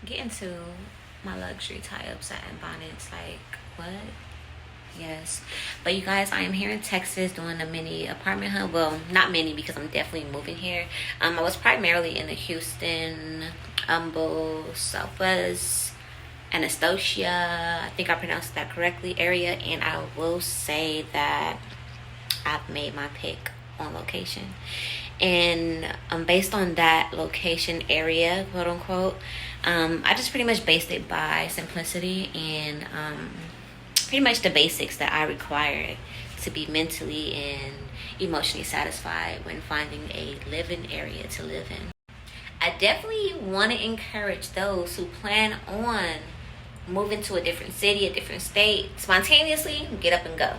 get into my luxury tie-up satin bonnets. Like, what? Yes. But you guys, I am here in Texas doing a mini apartment hunt. Well, not mini because I'm definitely moving here. I was primarily in the Houston, Humble, Southwest, Anastasia, I think I pronounced that correctly, area. And I will say that I've made my pick on location. And based on that location area, quote unquote, I just pretty much based it by simplicity and pretty much the basics that I require to be mentally and emotionally satisfied when finding a living area to live in. I definitely want to encourage those who plan on moving to a different city, a different state, spontaneously, get up and go.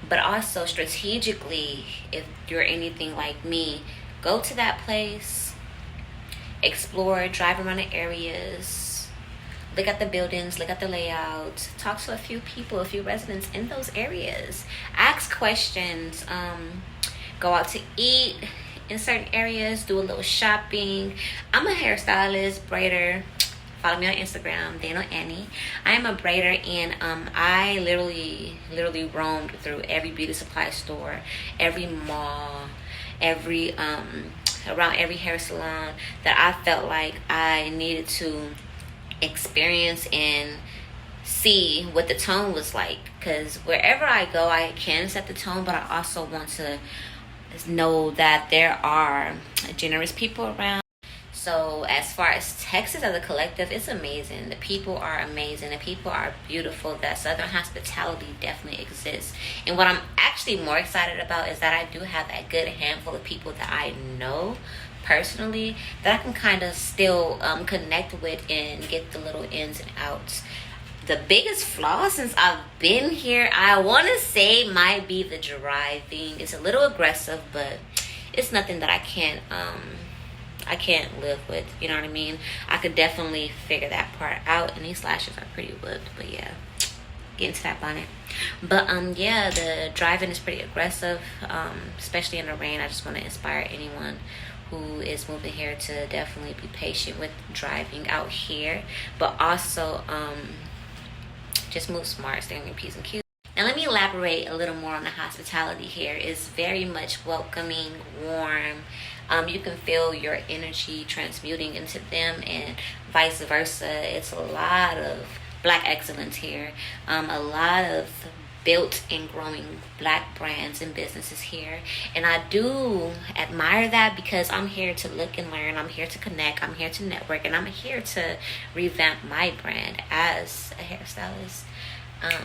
But also strategically, if you're anything like me, go to that place, explore, drive around the areas, look at the buildings, look at the layout, talk to a few people, a few residents in those areas, ask questions, go out to eat in certain areas, do a little shopping. I'm a hairstylist, braider. Follow me on Instagram, Dana Annie. I am a braider, and I literally roamed through every beauty supply store, every mall, every around every hair salon that I felt like I needed to experience and see what the tone was like. Because wherever I go, I can set the tone, but I also want to know that there are generous people around. So as far as Texas as a collective, it's amazing. The people are amazing. The people are beautiful. That Southern hospitality definitely exists. And what I'm actually more excited about is that I do have a good handful of people that I know personally that I can kind of still connect with and get the little ins and outs. The biggest flaw since I've been here, I want to say, might be the driving. It's a little aggressive, but it's nothing that I can't live with, you know what I mean? I could definitely figure that part out, and these lashes are pretty whipped, but yeah, get into that bonnet. But yeah, the driving is pretty aggressive, especially in the rain. I just want to inspire anyone who is moving here to definitely be patient with driving out here, but also just move smart, stay on your P's and Q's. And let me elaborate a little more on the hospitality here. It's very much welcoming, warm. You can feel your energy transmuting into them and vice versa. It's a lot of Black excellence here. A lot of built and growing Black brands and businesses here. And I do admire that because I'm here to look and learn. I'm here to connect. I'm here to network. And I'm here to revamp my brand as a hairstylist.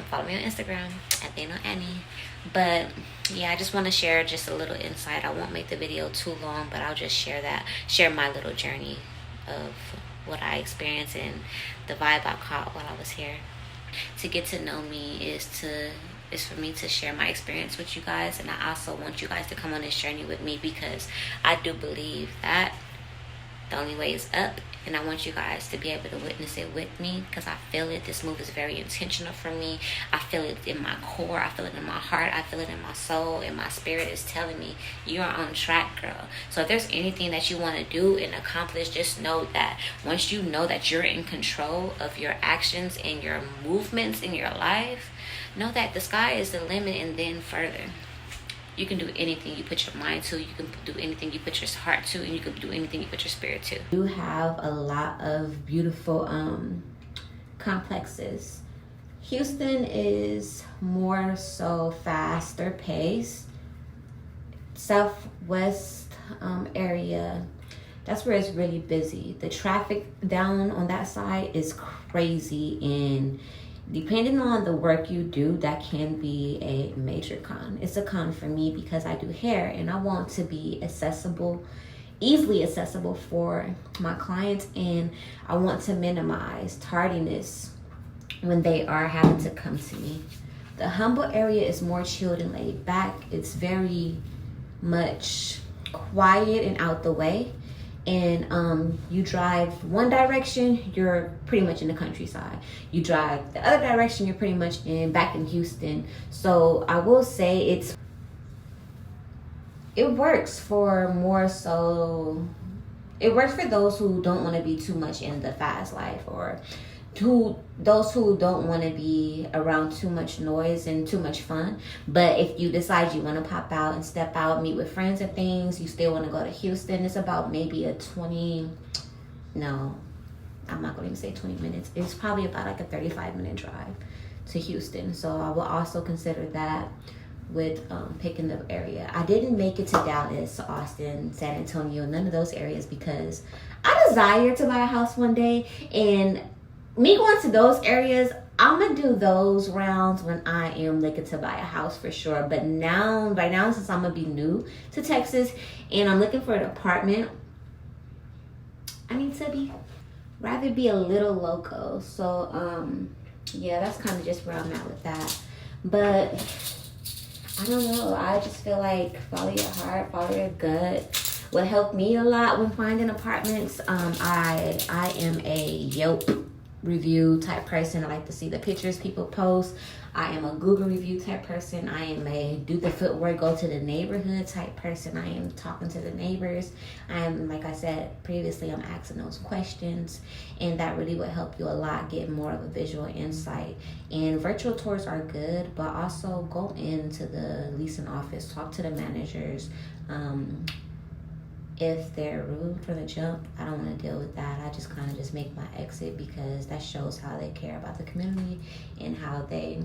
Follow me on Instagram at Dana Annie. But yeah, I just want to share just a little insight. I won't make the video too long, but I'll just share my little journey of what I experienced and the vibe I caught while I was here. To get to know me is for me to share my experience with you guys, and I also want you guys to come on this journey with me because I do believe that the only way is up, and I want you guys to be able to witness it with me because I feel it. This move is very intentional for me. I feel it in my core. I feel it in my heart. I feel it in my soul, and my spirit is telling me you are on track, girl. So if there's anything that you want to do and accomplish, just know that once you know that you're in control of your actions and your movements in your life, know that the sky is the limit and then further. You can do anything you put your mind to. You can do anything you put your heart to, and you can do anything you put your spirit to. You have a lot of beautiful complexes. Houston is more so faster paced. Southwest area, that's where it's really busy. The traffic down on that side is crazy, and depending on the work you do, that can be a major con. It's a con for me because I do hair and I want to be easily accessible for my clients, and I want to minimize tardiness when they are having to come to me. The Humble area is more chilled and laid back. It's very much quiet and out the way. And you drive one direction, you're pretty much in the countryside. You drive the other direction, you're pretty much back in Houston. So I will say it works for more so It works for those who don't want to be too much in the fast life, or those who don't want to be around too much noise and too much fun. But if you decide you want to pop out and step out, meet with friends and things, you still want to go to Houston, it's about maybe a 20, no, I'm not going to even say 20 minutes. It's probably about like a 35-minute drive to Houston. So I will also consider that with picking the area. I didn't make it to Dallas, Austin, San Antonio, none of those areas, because I desire to buy a house one day, and me going to those areas, I'm gonna do those rounds when I am looking to buy a house for sure. But now, right now, since I'm gonna be new to Texas and I'm looking for an apartment, I need to rather be a little local. So yeah, that's kind of just where I'm at with that. But I don't know, I just feel like follow your heart, follow your gut. What helped me a lot when finding apartments, I am a Yelp review type person. I like to see the pictures people post. I am a Google review type person. I am a do the footwork, go to the neighborhood type person. I am talking to the neighbors. I am, like I said previously, I'm asking those questions, and that really would help you a lot get more of a visual insight. And virtual tours are good, but also go into the leasing office, talk to the managers. If they're rude from the jump, I don't want to deal with that. I just kind of just make my exit, because that shows how they care about the community and how they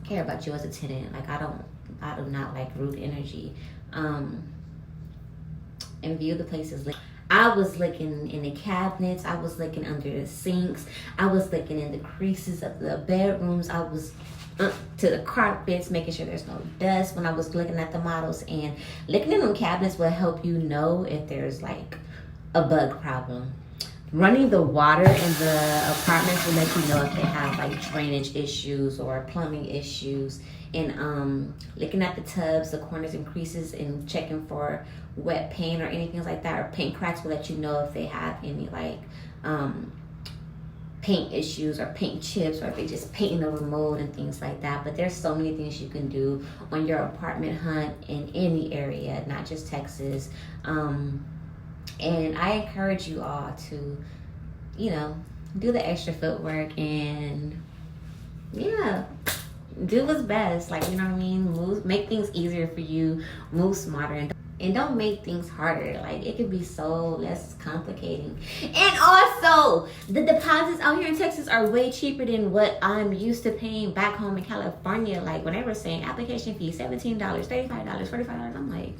care about you as a tenant. Like I do not like rude energy. And view the places. I was looking in the cabinets. I was looking under the sinks. I was looking in the creases of the bedrooms. I was to the carpets, making sure there's no dust when I was looking at the models. And looking in them cabinets will help you know if there's like a bug problem. Running the water in the apartments will let you know if they have like drainage issues or plumbing issues. And looking at the tubs, the corners and creases, and checking for wet paint or anything like that, or paint cracks, will let you know if they have any like paint issues or paint chips, or if they just painting over mold and things like that. But there's so many things you can do on your apartment hunt in any area, not just Texas. And I encourage you all to, you know, do the extra footwork and yeah, do what's best. Like, you know what I mean? Make things easier for you, move smarter, and don't make things harder. Like, it could be so less complicating. And also, the deposits out here in Texas are way cheaper than what I'm used to paying back home in California. Like, when they were saying application fee, $17, $35, $45, I'm like,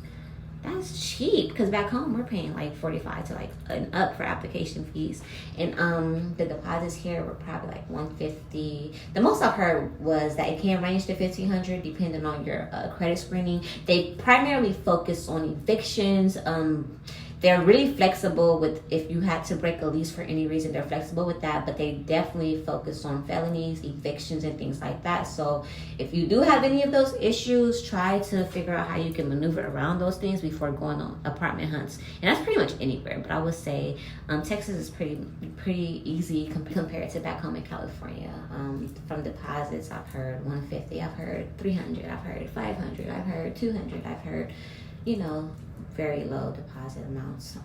that's cheap, because back home we're paying like $45 to like an up for application fees. And the deposits here were probably like $150. The most I've heard was that it can range to $1,500 depending on your credit screening. They primarily focus on evictions. They're really flexible with if you had to break a lease for any reason, they're flexible with that, but they definitely focus on felonies, evictions, and things like that. So if you do have any of those issues, try to figure out how you can maneuver around those things before going on apartment hunts. And that's pretty much anywhere, but I would say Texas is pretty easy compared to back home in California. From deposits, I've heard $150, I've heard $300, I've heard $500, I've heard $200, I've heard, you know, very low deposit amounts.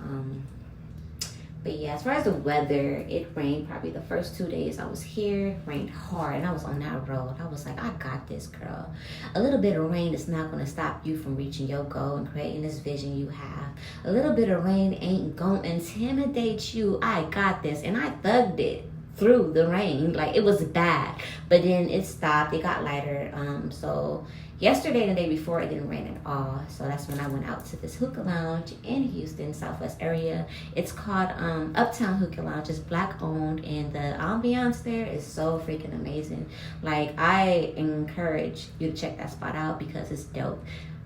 But yeah, as far as the weather, it rained probably the first 2 days I was here. Rained hard, and I was on that road. I was like, I got this, girl. A little bit of rain is not going to stop you from reaching your goal and creating this vision you have. A little bit of rain ain't going to intimidate you. I got this, and I thugged it through the rain. Like, it was bad, but then it stopped. It got lighter. So yesterday and the day before, it didn't rain at all. So that's when I went out to this hookah lounge in Houston, Southwest area. It's called Uptown Hookah Lounge. It's Black owned, and the ambiance there is so freaking amazing. Like, I encourage you to check that spot out because it's dope.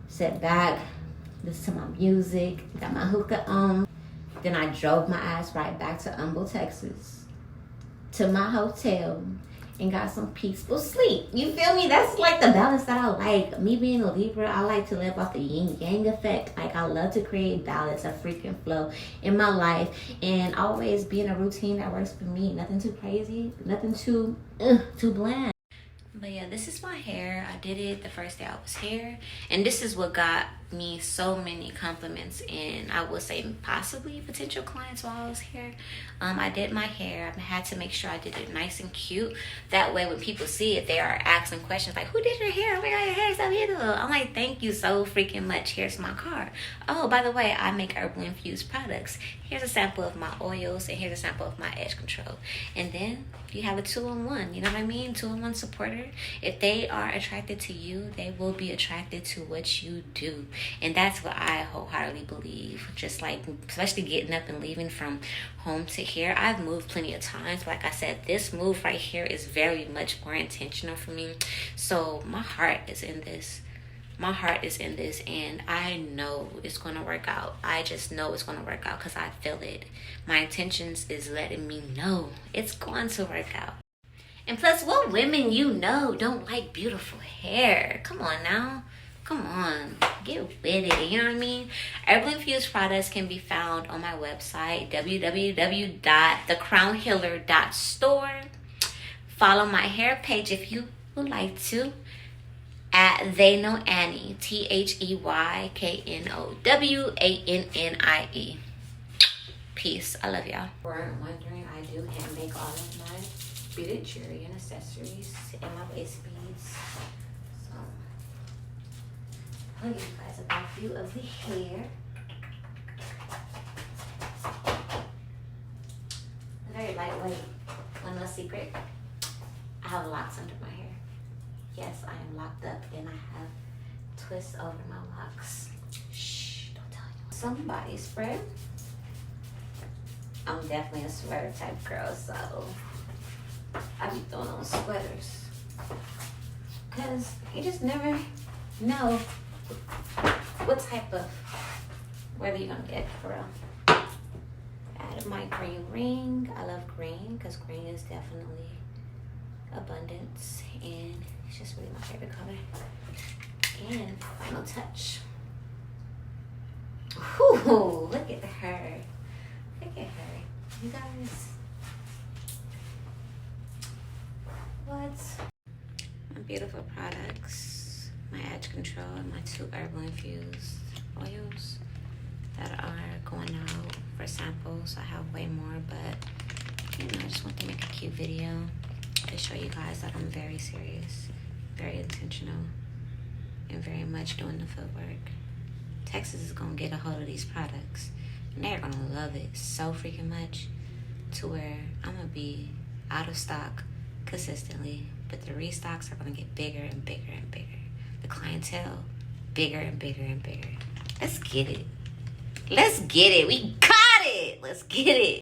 Sit back, listen to my music, got my hookah on. Then I drove my ass right back to Humble, Texas, to my hotel, and got some peaceful sleep. You feel me? That's like the balance that I like. Me being a Libra, I like to live off the yin yang effect. Like, I love to create balance, a freaking flow in my life, and always be in a routine that works for me. Nothing too crazy, nothing too bland. But yeah, this is my hair. I did it the first day I was here, and this is what got me so many compliments, and I would say possibly potential clients while I was here. I did my hair. I had to make sure I did it nice and cute. That way when people see it, they are asking questions like, who did your hair? Oh my god, your hair is so beautiful. I'm like, thank you so freaking much. Here's my card. Oh, by the way, I make herbal infused products. Here's a sample of my oils, and here's a sample of my edge control. And then you have a 2-in-1, you know what I mean? 2-in-1 supporter. If they are attracted to you, they will be attracted to what you do. And that's what I wholeheartedly believe. Just like, especially getting up and leaving from home to here. I've moved plenty of times. Like I said, this move right here is very much more intentional for me. So my heart is in this. My heart is in this, and I know it's going to work out. I just know it's going to work out because I feel it. My intentions is letting me know it's going to work out. And plus, what women you know don't like beautiful hair? Come on now. Come on. Get with it. You know what I mean? Herbal infused products can be found on my website, www.thecrownhealer.store. Follow my hair page if you would like to. At They Know Annie, THEYKNOWANNIE. Peace. I love y'all. Weren't wondering, I do hand make all of my beaded jewelry and accessories and my waist beads. So I'll give you guys a back view of the hair. Very lightweight. One little secret, I have locks under my hair. Yes, I am locked up and I have twists over my locks. Shh, don't tell anyone. Some body spray. I'm definitely a sweater type girl, so I be throwing on sweaters. Cause you just never know what type of weather you're gonna get for real. Added my green ring. I love green because green is definitely abundance, and it's just really my favorite color. And final touch. Ooh, look at her. Look at her. You guys. What? My beautiful products. My edge control and my 2 herbal infused oils that are going out for samples. I have way more, but you know, I just want to make a cute video to show you guys that I'm very serious, very intentional, and very much doing the footwork. Texas is gonna get a hold of these products, and they're gonna love it so freaking much to where I'm gonna be out of stock consistently, but the restocks are gonna get bigger and bigger and bigger. The clientele, bigger and bigger and bigger. Let's get it. Let's get it. We got it. Let's get it.